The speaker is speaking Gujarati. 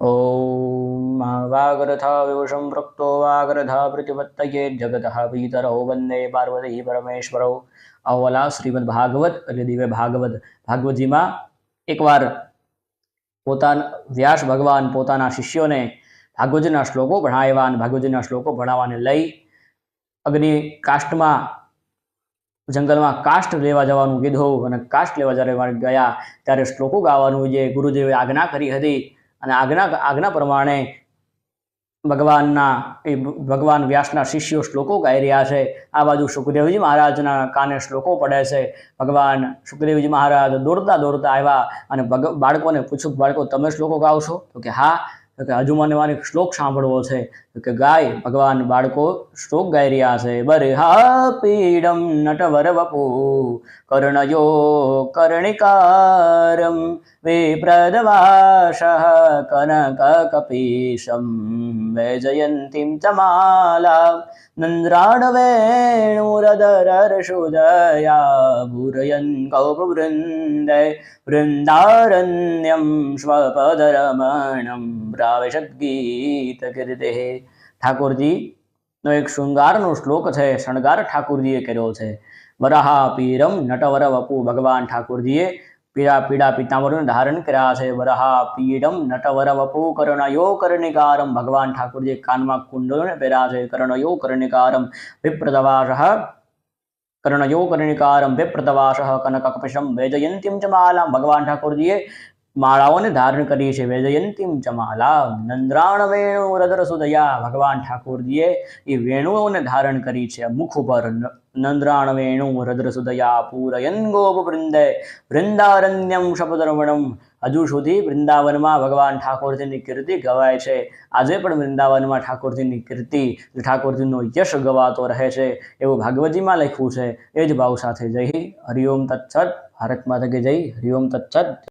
ॐ वागरथाविवशं प्रक्तो वागरथा प्रतिपत्तये जगतः पितरौ वन्दे पार्वती परमेश्वरौ। अवला श्रीमद् भागवत એટલે દિવ્ય ભાગવતજીમાં એકવાર વ્યાસ ભગવાન પોતાના શિષ્યોને ભાગવતજીના શ્લોકો ભણાવ્યા અને ભાગવતજીના શ્લોકો ભણાવવાને લઈ અગ્નિ કાષ્ટમાં જંગલમાં કાષ્ટ લેવા જવાનું કીધું અને કાષ્ટ લેવા જ્યારે ગયા ત્યારે શ્લોકો ગાવાનું જે ગુરુદેવે આજ્ઞા કરી હતી અને આજ્ઞા પ્રમાણે ભગવાન વ્યાસના શિષ્યો શ્લોકો ગાઈ રહ્યા છે। આ બાજુ સુખદેવજી મહારાજના કાને શ્લોકો પડે છે। ભગવાન સુખદેવજી મહારાજ દોડતા આવ્યા અને બાળકોને પૂછ્યું, બાળકો તમે શ્લોકો ગાઓ છો? તો કે હા। તો કે હજુ મને મારી શ્લોક સાંભળવો છે। તો કે ગાય। ભગવાન બાળકો શ્લોક ગાઈ રહ્યા છે। બરહા પીડમ નટવર વપુ કર્ણયો કર્ણિકારમ વિપ્રદવાસઃ કનક કપીશમ વૈજયંતીમ ચ માલા નંદ્રાણવેણુરદરર્ષુદયા ભૂરયન કૌપવૃંદે વૃંદારण्यम સ્વપદરમણમ પ્રાવેશદ્ગીત કીર્તે। ઠાકોરજીનો એક શૃંગારનો શ્લોક છે, શણગાર ઠાકોરજીએ કર્યો છે। વરાહા પીરમ નટવર વપુ, ભગવાન ઠાકોરજીએ પીળા પીતાંબરને ધારણ કર્યા છે। વરાહા પીડમ નટવર વપુ કર્ણયો કર્ણિકારમ, ભગવાન ઠાકોરજીએ કાનમાં કુંડળોને પહેર્યા છે। કર્ણયો કર્ણિકારમ વિપ્રદવાસઃ કર્ણયો કર્ણિકારમ વિપ્રદવાસઃ કનકકપિશમ વૈજયંતીમ ચ માલામ, ભગવાન ઠાકોરજીએ માળાઓને ધારણ કરી છે। વૈજયંતીમ ચ માલા નંદ્રાણ વેણુ હૃદરસુદયા, ભગવાન ઠાકોરજીએ એ વેણુઓને ધારણ કરી છે મુખ ઉપર। નંદ્રાણ વેણુ હૃદરસુદયા પૂરયન ગોપવૃંદે વૃંદારण्यम શપદરમણમ, હજુ સુધી વૃંદાવનમાં ભગવાન ઠાકોરજીની કીર્તિ ગવાય છે। આજે પણ વૃંદાવનમાં ઠાકોરજીની કીર્તિ, ઠાકોરજીનો યશ ગવાતો રહે છે એવું ભાગવતજીમાં લખ્યું છે। એ જ ભાવ સાથે જય હરિઓમ તત્સત। ભારત માતા કી જય। હરિઓમ તત્સત।